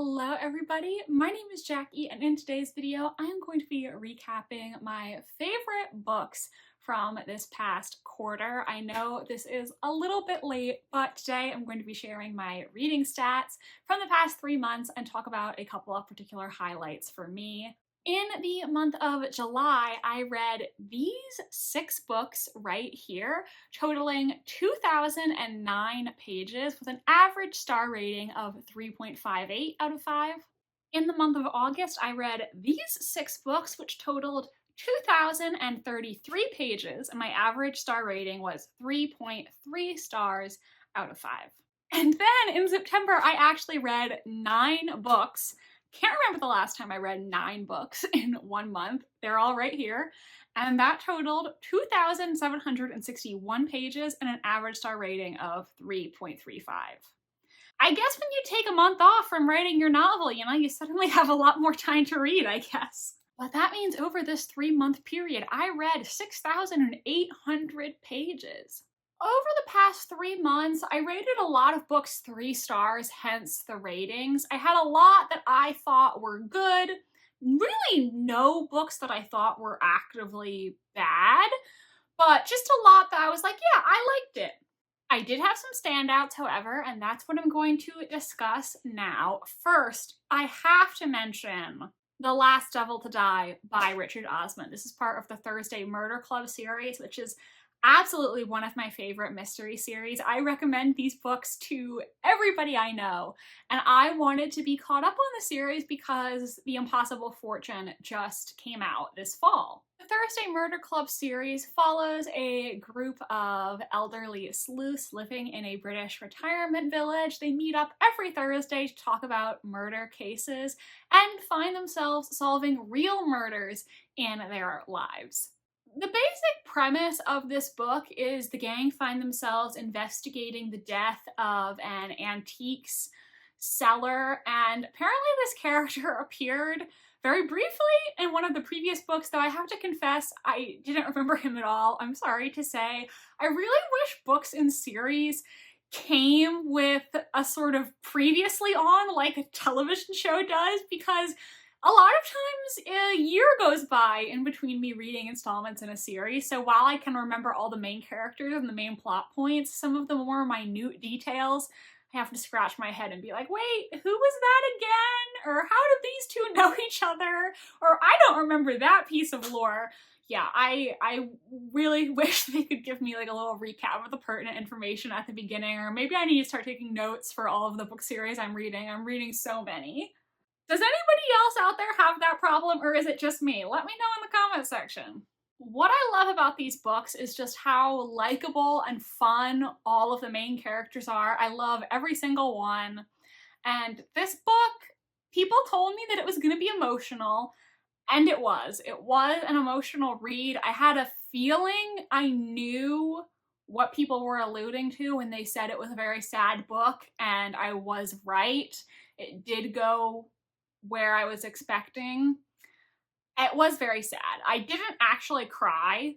Hello everybody, my name is Jackie and in today's video I am going to be recapping my favorite books from this past quarter. I know this is a little bit late, but today I'm going to be sharing my reading stats from the past 3 months and talk about a couple of particular highlights for me. In the month of July, I read these 6 books right here, totaling 2,009 pages with an average star rating of 3.58 out of 5. In the month of August, I read these 6 books, which totaled 2,033 pages, and my average star rating was 3.3 stars out of 5. And then in September, I actually read 9 books. Can't remember the last time I read 9 books in 1 month. They're all right here. And that totaled 2,761 pages and an average star rating of 3.35. I guess when you take a month off from writing your novel, you suddenly have a lot more time to read, I guess. But that means over this 3-month period, I read 6,800 pages. Over the past 3 months, I rated a lot of books 3 stars, hence the ratings. I had a lot that I thought were good, really no books that I thought were actively bad, but just a lot that I was like, yeah, I liked it. I did have some standouts, however, and that's what I'm going to discuss now. First, I have to mention The Last Devil to Die by Richard Osman. This is part of the Thursday Murder Club series, which is absolutely one of my favorite mystery series. I recommend these books to everybody I know, and I wanted to be caught up on the series because The Impossible Fortune just came out this fall. The Thursday Murder Club series follows a group of elderly sleuths living in a British retirement village. They meet up every Thursday to talk about murder cases and find themselves solving real murders in their lives. The basic premise of this book is the gang find themselves investigating the death of an antiques seller, and apparently this character appeared very briefly in one of the previous books, though I have to confess I didn't remember him at all. I'm sorry to say. I really wish books in series came with a sort of previously on, like a television show does, because a lot of times a year goes by in between me reading installments in a series, so while I can remember all the main characters and the main plot points, some of the more minute details, I have to scratch my head and be like, wait, who was that again? Or how did these two know each other? Or I don't remember that piece of lore. Yeah, I really wish they could give me like a little recap of the pertinent information at the beginning, or maybe I need to start taking notes for all of the book series I'm reading. I'm reading so many. Does anybody else out there have that problem, or is it just me? Let me know in the comment section. What I love about these books is just how likable and fun all of the main characters are. I love every single one. And this book, people told me that it was going to be emotional, and it was. It was an emotional read. I had a feeling I knew what people were alluding to when they said it was a very sad book, and I was right. It did go where I was expecting. It was very sad. I didn't actually cry,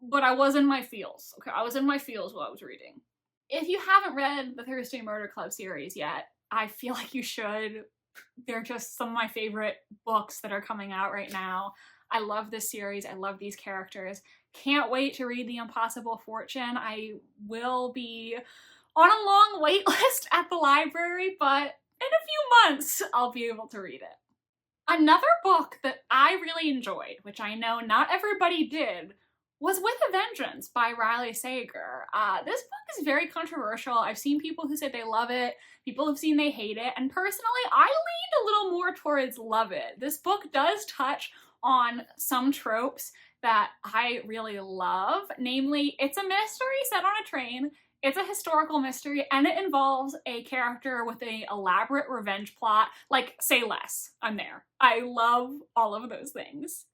but I was in my feels. Okay, I was in my feels while I was reading. If you haven't read the Thursday Murder Club series yet, I feel like you should. They're just some of my favorite books that are coming out right now. I love this series. I love these characters. Can't wait to read The Impossible Fortune. I will be on a long wait list at the library, but in a few months, I'll be able to read it. Another book that I really enjoyed, which I know not everybody did, was With a Vengeance by Riley Sager. This book is very controversial. I've seen people who say they love it, people have seen they hate it, and personally, I leaned a little more towards love it. This book does touch on some tropes that I really love, namely, it's a mystery set on a train. It's a historical mystery, and it involves a character with an elaborate revenge plot. Like, say less. I'm there. I love all of those things.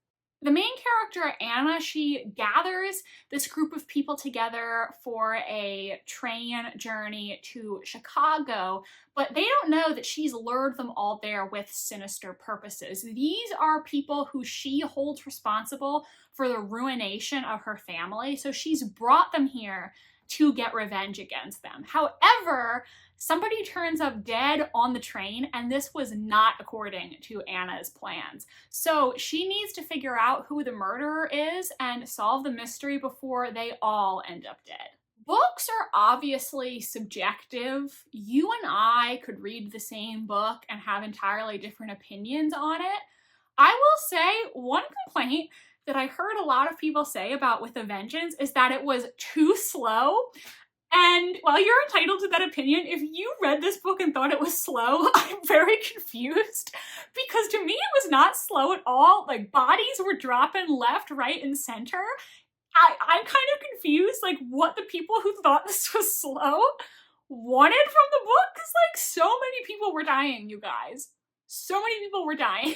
The main character, Anna, she gathers this group of people together for a train journey to Chicago, but they don't know that she's lured them all there with sinister purposes. These are people who she holds responsible for the ruination of her family, so she's brought them here to get revenge against them. However, Somebody turns up dead on the train, and this was not according to Anna's plans. So she needs to figure out who the murderer is and solve the mystery before they all end up dead. Books are obviously subjective. You and I could read the same book and have entirely different opinions on it. I will say one complaint that I heard a lot of people say about With a Vengeance is that it was too slow. And while you're entitled to that opinion, if you read this book and thought it was slow, I'm very confused, because to me it was not slow at all. Like, bodies were dropping left, right, and center. I'm kind of confused, like, what the people who thought this was slow wanted from the book, because, like, so many people were dying, you guys. So many people were dying.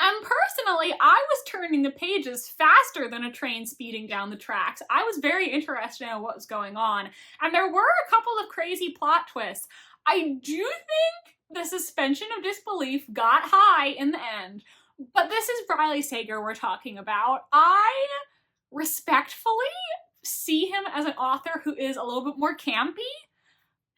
And personally, I was turning the pages faster than a train speeding down the tracks. I was very interested in what was going on, and there were a couple of crazy plot twists. I do think the suspension of disbelief got high in the end, but this is Riley Sager we're talking about. I respectfully see him as an author who is a little bit more campy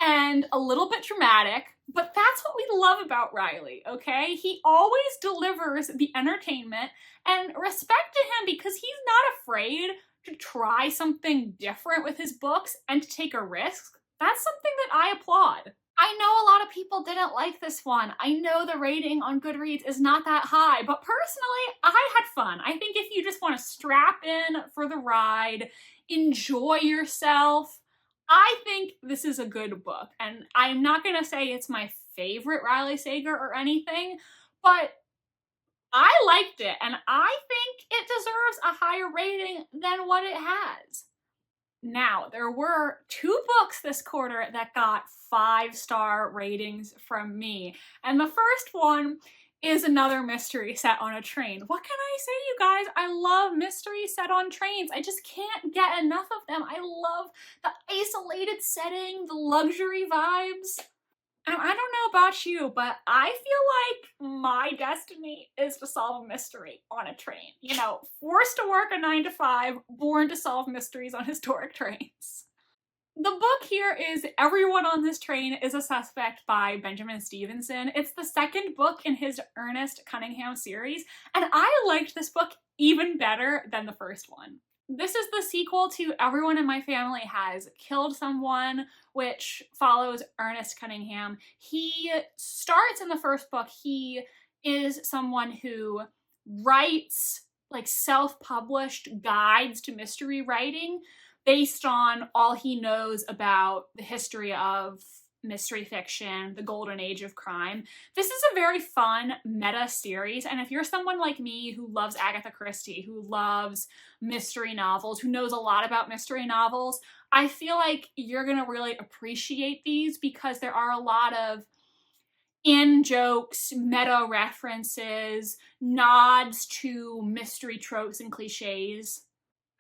and a little bit dramatic, but that's what we love about Riley, okay? He always delivers the entertainment, and respect to him because he's not afraid to try something different with his books and to take a risk. That's something that I applaud. I know a lot of people didn't like this one. I know the rating on Goodreads is not that high, but personally, I had fun. I think if you just want to strap in for the ride, enjoy yourself, I think this is a good book. And I'm not going to say it's my favorite Riley Sager or anything, but I liked it, and I think it deserves a higher rating than what it has. Now, there were 2 books this quarter that got 5-star ratings from me, and the first one is another mystery set on a train. What can I say, you guys? I love mysteries set on trains. I just can't get enough of them. I love the isolated setting, the luxury vibes. And I don't know about you, but I feel like my destiny is to solve a mystery on a train. You know, forced to work a 9-to-5, born to solve mysteries on historic trains. The book here is Everyone on This Train is a Suspect by Benjamin Stevenson. It's the second book in his Ernest Cunningham series, and I liked this book even better than the first one. This is the sequel to Everyone in My Family Has Killed Someone, which follows Ernest Cunningham. He starts in the first book, he is someone who writes like self-published guides to mystery writing based on all he knows about the history of mystery fiction, the golden age of crime. This is a very fun meta series, and if you're someone like me who loves Agatha Christie, who loves mystery novels, who knows a lot about mystery novels, I feel like you're gonna really appreciate these because there are a lot of in-jokes, meta references, nods to mystery tropes and cliches.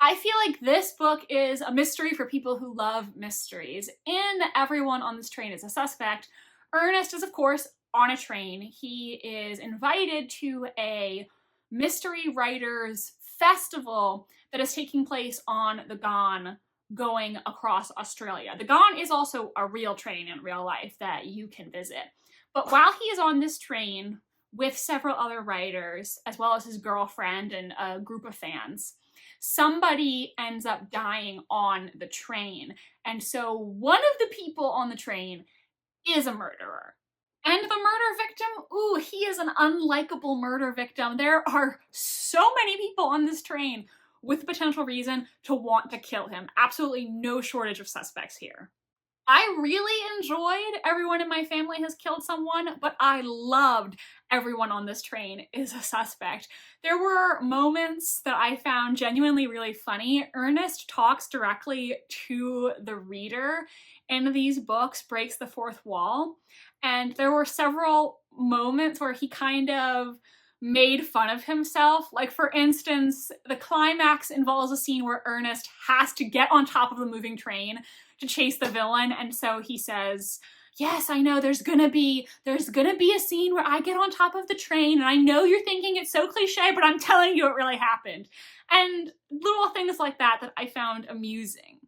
I feel like this book is a mystery for people who love mysteries. In Everyone on This Train is a Suspect, Ernest is, of course, on a train. He is invited to a mystery writers festival that is taking place on the Gone, going across Australia. The Gone is also a real train in real life that you can visit. But while he is on this train with several other writers, as well as his girlfriend and a group of fans, somebody ends up dying on the train. And so one of the people on the train is a murderer. And the murder victim, ooh, he is an unlikable murder victim. There are so many people on this train with potential reason to want to kill him. Absolutely no shortage of suspects here. I really enjoyed Everyone in My Family Has Killed Someone, but I loved Everyone on This Train is a Suspect. There were moments that I found genuinely really funny. Ernest talks directly to the reader in these books, breaks the fourth wall, and there were several moments where he kind of made fun of himself. Like, for instance, the climax involves a scene where Ernest has to get on top of the moving train to chase the villain, and so he says, yes, I know there's gonna be a scene where I get on top of the train, and I know you're thinking it's so cliche, but I'm telling you it really happened. And little things like that I found amusing.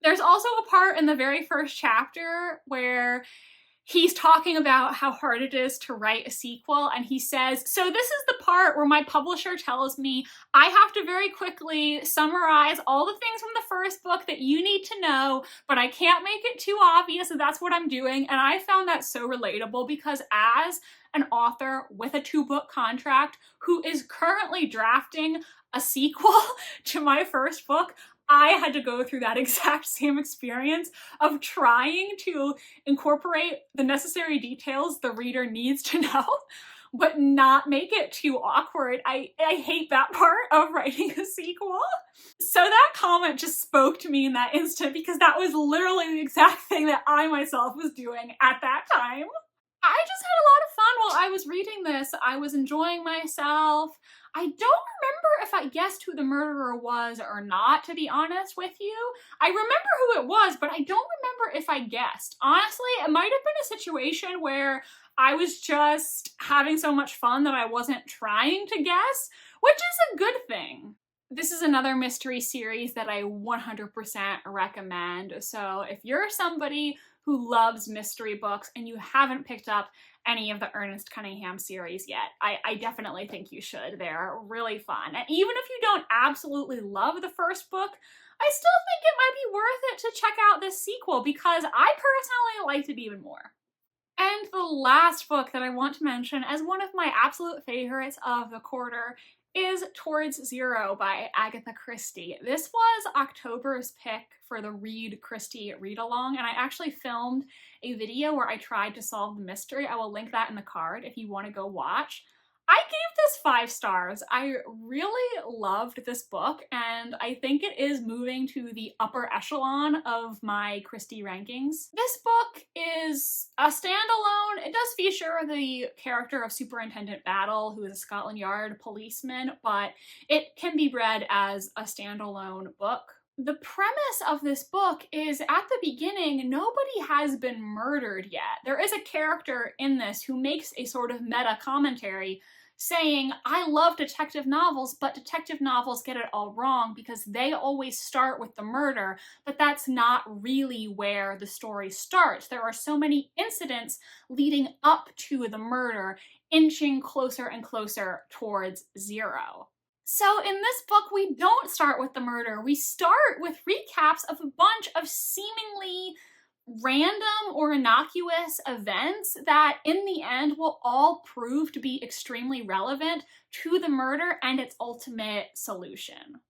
There's also a part in the very first chapter where he's talking about how hard it is to write a sequel, and he says, so this is the part where my publisher tells me I have to very quickly summarize all the things from the first book that you need to know, but I can't make it too obvious, and that's what I'm doing. And I found that so relatable because as an author with a 2-book contract who is currently drafting a sequel to my first book, I had to go through that exact same experience of trying to incorporate the necessary details the reader needs to know, but not make it too awkward. I hate that part of writing a sequel. So that comment just spoke to me in that instant because that was literally the exact thing that I myself was doing at that time. I just had a lot of fun while I was reading this. I was enjoying myself. I don't remember if I guessed who the murderer was or not, to be honest with you. I remember who it was, but I don't remember if I guessed. Honestly, it might have been a situation where I was just having so much fun that I wasn't trying to guess, which is a good thing. This is another mystery series that I 100% recommend. So if you're somebody who loves mystery books and you haven't picked up any of the Ernest Cunningham series yet, I definitely think you should. They're really fun. And even if you don't absolutely love the first book, I still think it might be worth it to check out this sequel because I personally liked it even more. And the last book that I want to mention as one of my absolute favorites of the quarter is Towards Zero by Agatha Christie. This was October's pick for the Read Christie read along, and I actually filmed a video where I tried to solve the mystery. I will link that in the card if you want to go watch. I gave this 5 stars. I really loved this book, and I think it is moving to the upper echelon of my Christie rankings. This book is a standalone. It does feature the character of Superintendent Battle, who is a Scotland Yard policeman, but it can be read as a standalone book. The premise of this book is at the beginning, nobody has been murdered yet. There is a character in this who makes a sort of meta commentary saying, I love detective novels, but detective novels get it all wrong because they always start with the murder, but that's not really where the story starts. There are so many incidents leading up to the murder, inching closer and closer towards zero. So in this book, we don't start with the murder. We start with recaps of a bunch of seemingly random or innocuous events that in the end will all prove to be extremely relevant to the murder and its ultimate solution.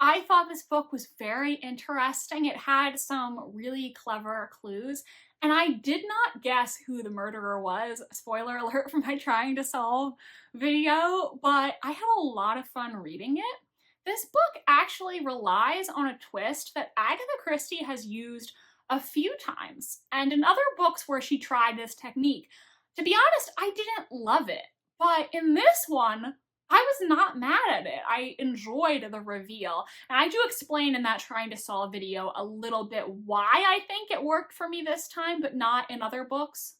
I thought this book was very interesting. It had some really clever clues, and I did not guess who the murderer was. Spoiler alert for my trying to solve video, but I had a lot of fun reading it. This book actually relies on a twist that Agatha Christie has used a few times, and in other books where she tried this technique. To be honest, I didn't love it, but in this one, I was not mad at it. I enjoyed the reveal, and I do explain in that trying to solve video a little bit why I think it worked for me this time, but not in other books.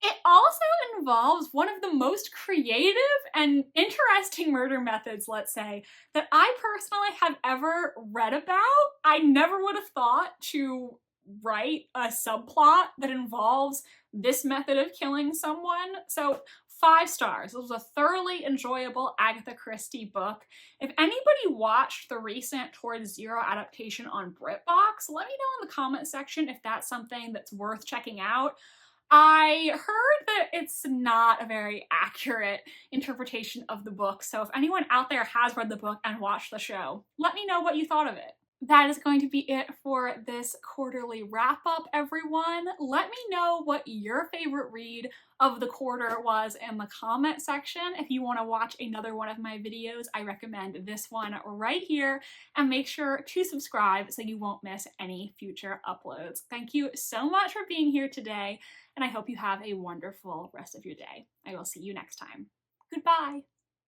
It also involves one of the most creative and interesting murder methods, let's say, that I personally have ever read about. I never would have thought to write a subplot that involves this method of killing someone. So 5 stars. It was a thoroughly enjoyable Agatha Christie book. If anybody watched the recent Towards Zero adaptation on BritBox, let me know in the comment section if that's something that's worth checking out. I heard that it's not a very accurate interpretation of the book, so if anyone out there has read the book and watched the show, let me know what you thought of it. That is going to be it for this quarterly wrap-up, everyone. Let me know what your favorite read of the quarter was in the comment section. If you want to watch another one of my videos, I recommend this one right here, and make sure to subscribe so you won't miss any future uploads. Thank you so much for being here today, and I hope you have a wonderful rest of your day. I will see you next time. Goodbye!